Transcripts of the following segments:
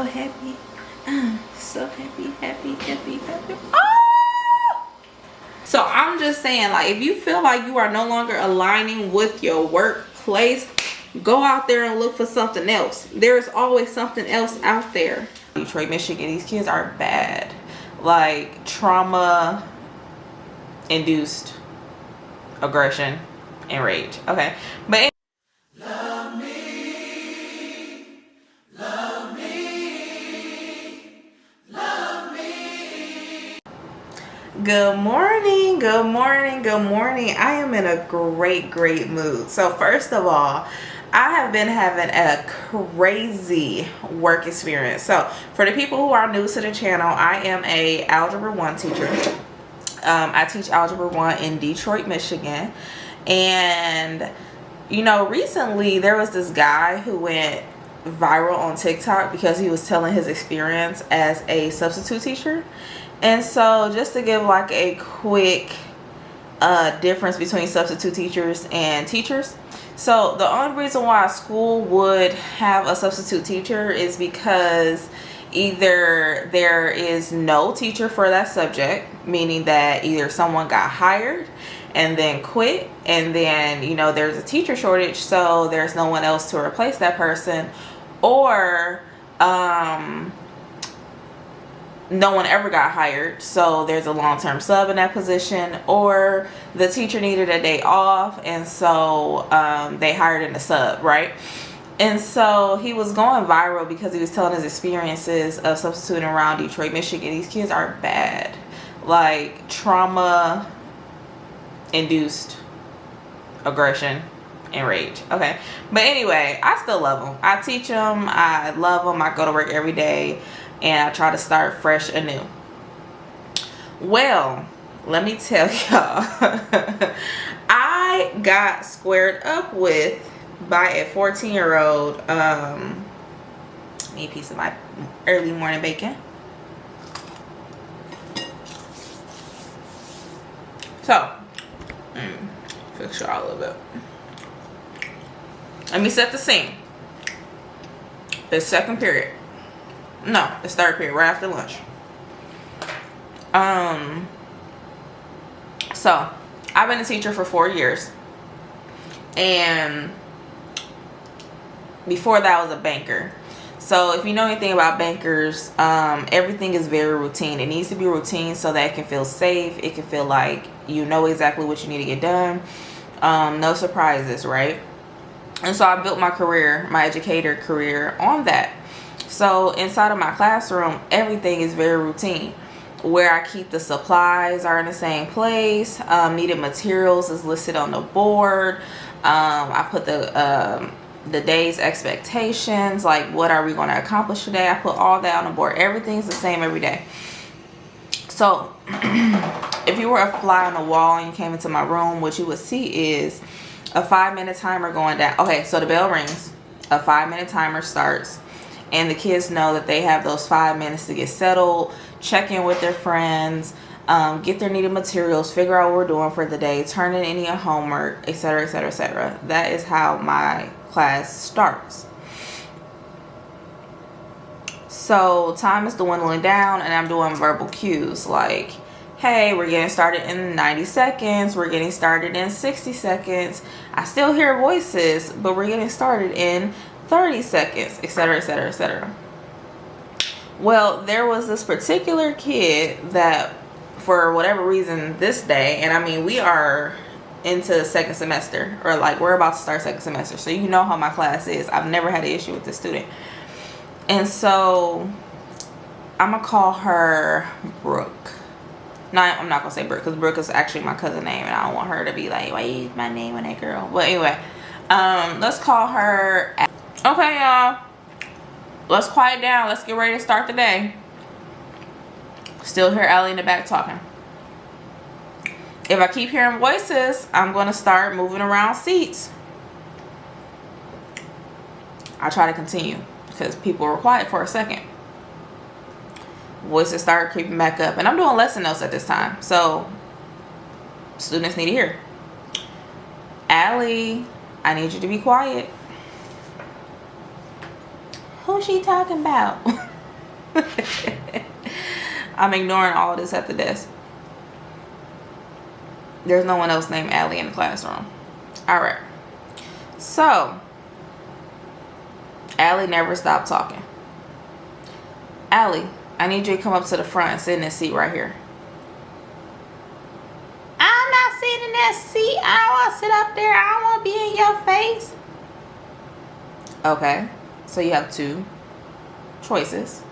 so happy. So happy. Oh! So I'm just saying, like, if you feel like you are no longer aligning with your workplace, go out there and look for something else. There's always something else out there. Detroit, Michigan, these kids are bad. Like, trauma induced aggression and rage. Okay, but love me, love me, love me. Good morning, good morning, good morning. I am in a great mood. So first of all, I have been having a crazy work experience. So for the people who are new to the channel, I am a Algebra 1 teacher. I teach Algebra 1 in Detroit, Michigan. And, you know, recently there was this guy who went viral on TikTok because he was telling his experience as a substitute teacher. And so just to give like a quick difference between substitute teachers and teachers. So the only reason why a school would have a substitute teacher is because either there is no teacher for that subject, meaning that either someone got hired and then quit, and then, you know, there's a teacher shortage, so there's no one else to replace that person, or no one ever got hired, so there's a long-term sub in that position, or the teacher needed a day off, and so they hired in a sub, right? And so he was going viral because he was telling his experiences of substituting around Detroit, Michigan. These kids are bad. Like, trauma induced aggression and rage. Okay, but anyway, I still love them. I teach them, I love them, I go to work every day, and I try to start fresh anew. Well, let me tell y'all, I got squared up with by a 14-year-old. Need a piece of my early morning bacon. So fix y'all a little bit. Let me set the scene. The second period. No, it's third period, right after lunch. So I've been a teacher for 4 years, and before that I was a banker. So if you know anything about bankers, everything is very routine. It needs to be routine so that it can feel safe. It can feel like you know exactly what you need to get done. No surprises, right? And so I built my career, my educator career, on that. So inside of my classroom, everything is very routine. Where I keep the supplies are in the same place. Needed materials is listed on the board. I put the day's expectations, like what are we going to accomplish today. I put all that on the board. Everything's the same every day. So if you were a fly on the wall and you came into my room, what you would see is a 5-minute timer going down. Okay, so the bell rings, a 5-minute timer starts, and the kids know that they have those 5 minutes to get settled, check in with their friends, get their needed materials, figure out what we're doing for the day, turn in any homework, etc., etc., etc. That is how my class starts. So time is dwindling down, and I'm doing verbal cues like, hey, we're getting started in 90 seconds, we're getting started in 60 seconds. I still hear voices, but we're getting started in 30 seconds, etc., etc., etc. Well, there was this particular kid that, for whatever reason, this day, and I mean, we are into second semester, or like we're about to start second semester, so you know how my class is. I've never had an issue with the student. And so I'm gonna call her Brooke. No, I'm not gonna say Brooke, because Brooke is actually my cousin name, and I don't want her to be like, why you use my name on that girl? But anyway, let's call her. Okay, y'all, let's quiet down. Let's get ready to start the day. Still hear Allie in the back talking. If I keep hearing voices, I'm going to start moving around seats. I try to continue because people were quiet for a second. Voices start creeping back up. And I'm doing lesson notes at this time, so students need to hear. Allie, I need you to be quiet. Who's she talking about? I'm ignoring all of this at the desk. There's no one else named Allie in the classroom. Alright. So, Allie never stopped talking. Allie, I need you to come up to the front and sit in this seat right here. I'm not sitting in that seat. I don't want to sit up there. I don't want to be in your face. Okay. So you have two choices.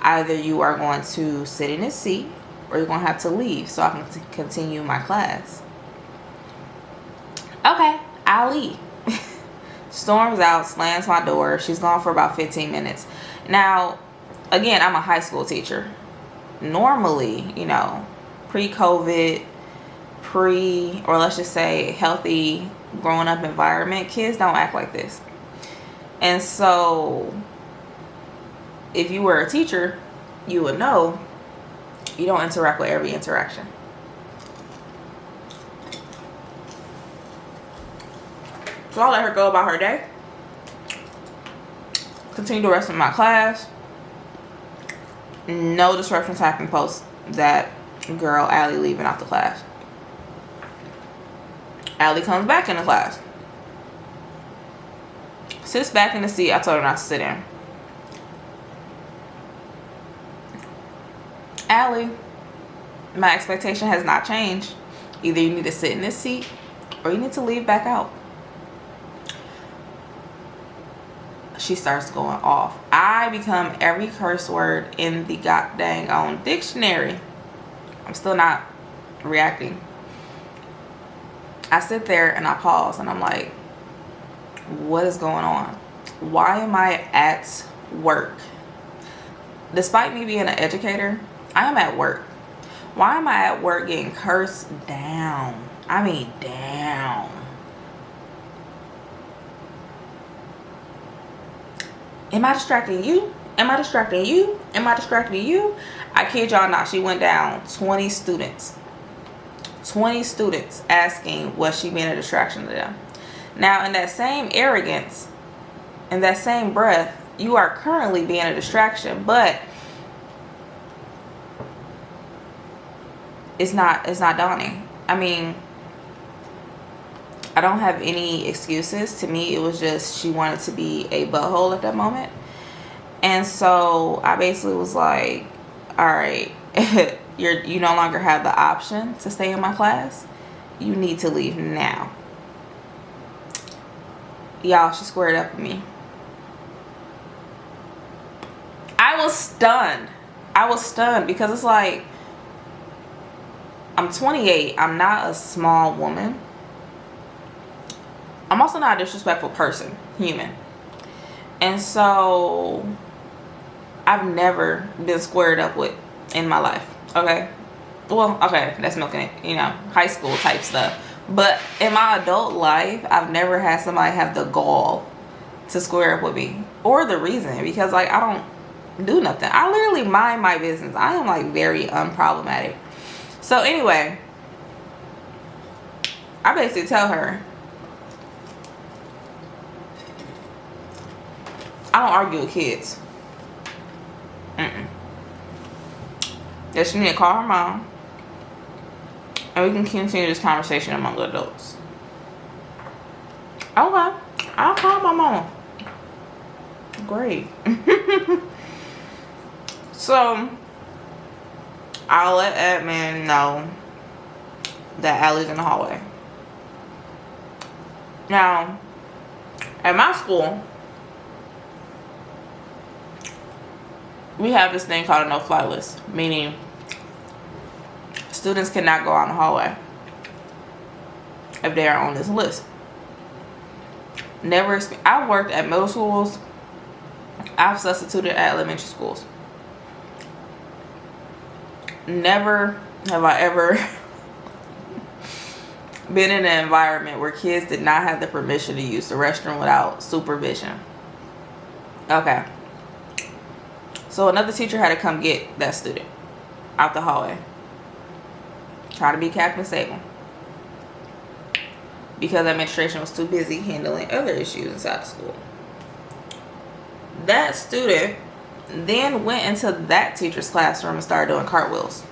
Either you are going to sit in this seat or you're going to have to leave so I can continue my class. Okay. I'll leave. Storms out, slams my door. She's gone for about 15 minutes. Now, again, I'm a high school teacher. Normally, you know, pre-COVID, or let's just say healthy growing up environment, kids don't act like this. And so if you were a teacher, you would know you don't interact with every interaction. So I'll let her go about her day. Continue the rest of my class. No disruptions happen post that girl Allie leaving out the class. Allie comes back in the class. Sits back in the seat I told her not to sit in. Allie, my expectation has not changed. Either you need to sit in this seat or you need to leave back out. She starts going off. I become every curse word in the god dang on dictionary. I'm still not reacting. I sit there and I pause and I'm like, what is going on? Why am I at work? Despite me being an educator, I am at work. Why am I at work getting cursed down? I mean, down. Am I distracting you? Am I distracting you? Am I distracting you? I kid y'all not. She went down 20 students. 20 students asking was she being a distraction to them. Now, in that same arrogance, in that same breath, you are currently being a distraction, but it's not dawning. I mean, I don't have any excuses. To me, it was just she wanted to be a butthole at that moment. And so I basically was like, all right, you no longer have the option to stay in my class. You need to leave now. Y'all, she squared up with me. I was stunned. I was stunned because it's like, I'm 28. I'm not a small woman. I'm also not a disrespectful person, human. And so I've never been squared up with in my life. Okay. Well, okay, that's milking it, you know, high school type stuff. But in my adult life, I've never had somebody have the gall to square up with me. Or the reason, because like I don't do nothing. I literally mind my business. I am like very unproblematic. So anyway, I basically tell her, I don't argue with kids. That she need to call her mom and we can continue this conversation among adults. Okay, I'll call my mom. Great. So I'll let admin know that Allie's in the hallway. Now, at my school, we have this thing called a no-fly list, meaning students cannot go out in the hallway if they are on this list. I've worked at middle schools. I've substituted at elementary schools. Never have I ever been in an environment where kids did not have the permission to use the restroom without supervision. Okay. So another teacher had to come get that student out the hallway. Try to be Captain Save him. Because administration was too busy handling other issues inside the school. That student then went into that teacher's classroom and started doing cartwheels.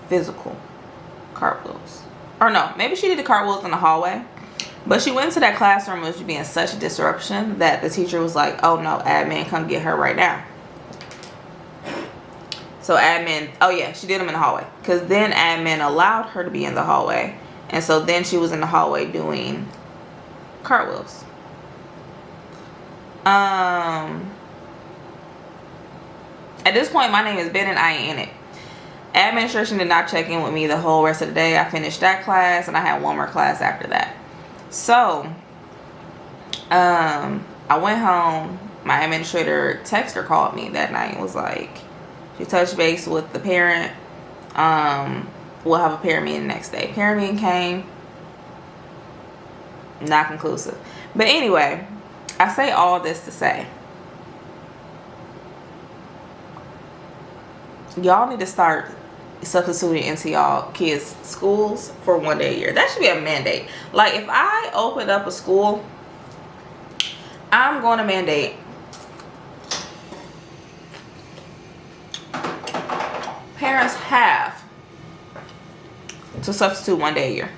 Physical cartwheels. Or no, maybe she did the cartwheels in the hallway. But she went into that classroom and was being such a disruption that the teacher was like, oh no, admin, come get her right now. So admin, oh yeah, she did them in the hallway. Because then admin allowed her to be in the hallway. And so then she was in the hallway doing cartwheels. At this point, my name is Ben and I ain't in it. Administration did not check in with me the whole rest of the day. I finished that class and I had one more class after that. So, I went home. My administrator texted or called me that night and was like, she touched base with the parent. We'll have a parent meeting the next day. Parent meeting came. Not conclusive. But anyway, I say all this to say, y'all need to start substituting into y'all kids' schools for 1 day a year. That should be a mandate. Like, if I open up a school, I'm going to mandate parents have to substitute 1 day a year.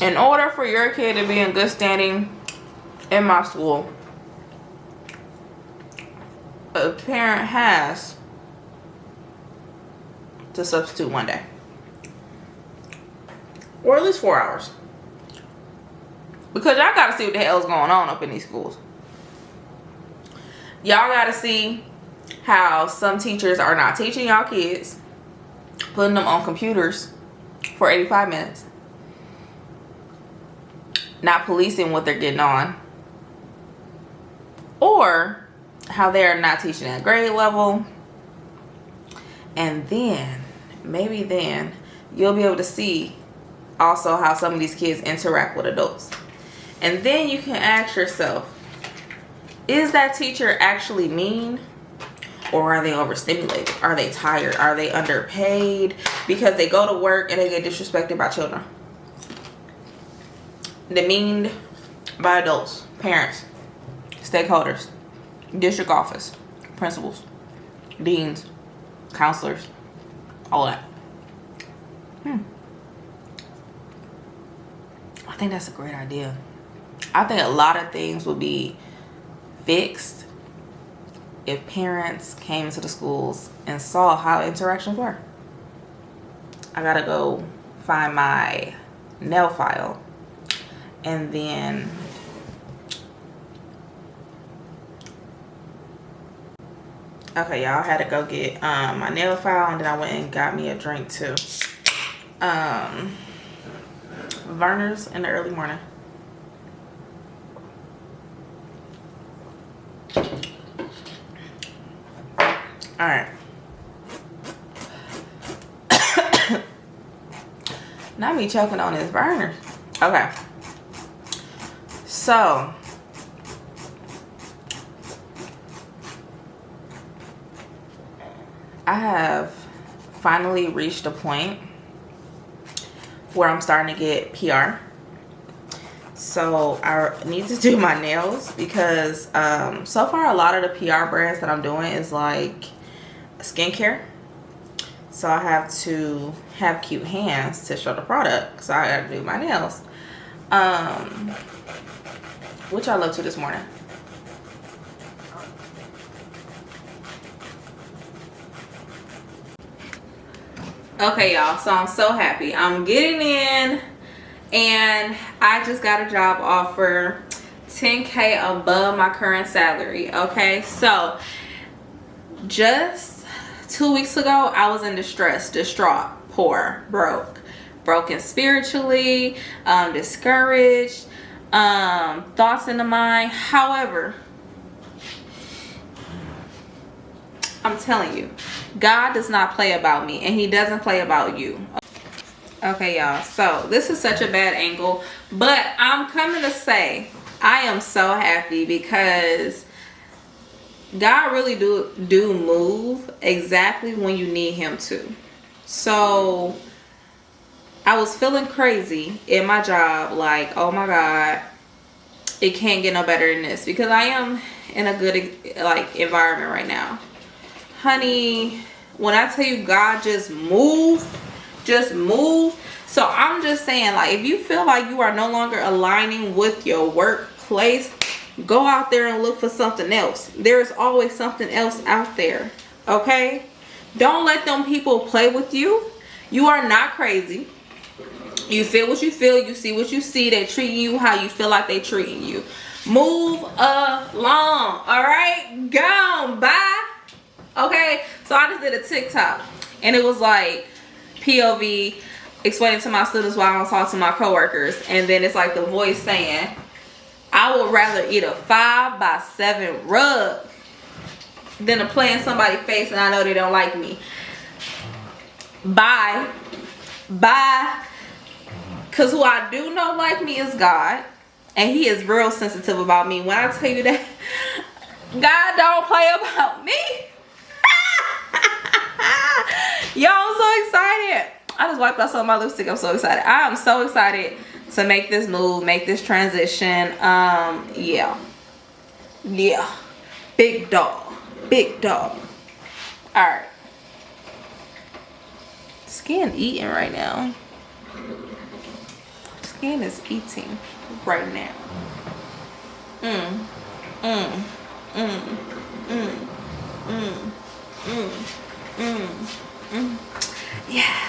In order for your kid to be in good standing in my school, a parent has to substitute 1 day. Or at least 4 hours. Because y'all gotta see what the hell's going on up in these schools. Y'all gotta see how some teachers are not teaching y'all kids, putting them on computers for 85 minutes, not policing what they're getting on, or how they're not teaching at grade level. And then, maybe then, you'll be able to see also how some of these kids interact with adults. And then you can ask yourself, is that teacher actually mean? Or are they overstimulated? Are they tired? Are they underpaid? Because they go to work and they get disrespected by children. Demeaned by adults, parents, stakeholders, district office, principals, deans, counselors, all that. I think that's a great idea. I think a lot of things would be fixed if parents came into the schools and saw how interactions were. I gotta go find my nail file and then okay, y'all, I had to go get my nail file and then I went and got me a drink too. Verner's in the early morning. All right. Not me choking on this burner. Okay. So, I have finally reached a point where I'm starting to get PR. So I need to do my nails because so far a lot of the PR brands that I'm doing is like skincare. So I have to have cute hands to show the product. So I gotta do my nails. Which I love to this morning. Okay, y'all, so I'm so happy. I'm getting in and I just got a job offer, $10K above my current salary. Okay, so just 2 weeks ago, I was in distress, distraught, poor, broken spiritually, discouraged, thoughts in the mind. However, I'm telling you, God does not play about me and he doesn't play about you. Okay, y'all, so this is such a bad angle, but I'm coming to say I am so happy because God really do move exactly when you need him to. So I was feeling crazy in my job, like, oh my God, it can't get no better than this, because I am in a good like environment right now. Honey, when I tell you God just move. So I'm just saying, like, if you feel like you are no longer aligning with your workplace, go out there and look for something else. There's always something else out there. Okay? Don't let them people play with you. You are not crazy. You feel what you feel. You see what you see. They treating you how you feel like they treating you. Move along. All right? Go. Bye. Okay? So I just did a TikTok. And it was like POV explaining to my students why I don't talk to my coworkers. And then it's like the voice saying, I would rather eat a 5x7 rug than to play in somebody's face and I know they don't like me. Bye. Bye. Because who I do know like me is God. And he is real sensitive about me. When I tell you that God don't play about me. Yo, I'm so excited. I just wiped out some of my lipstick. I'm so excited. I am so excited to make this move, make this transition. Yeah. Big dog. All right. Skin eating right now. Skin is eating right now. Yeah.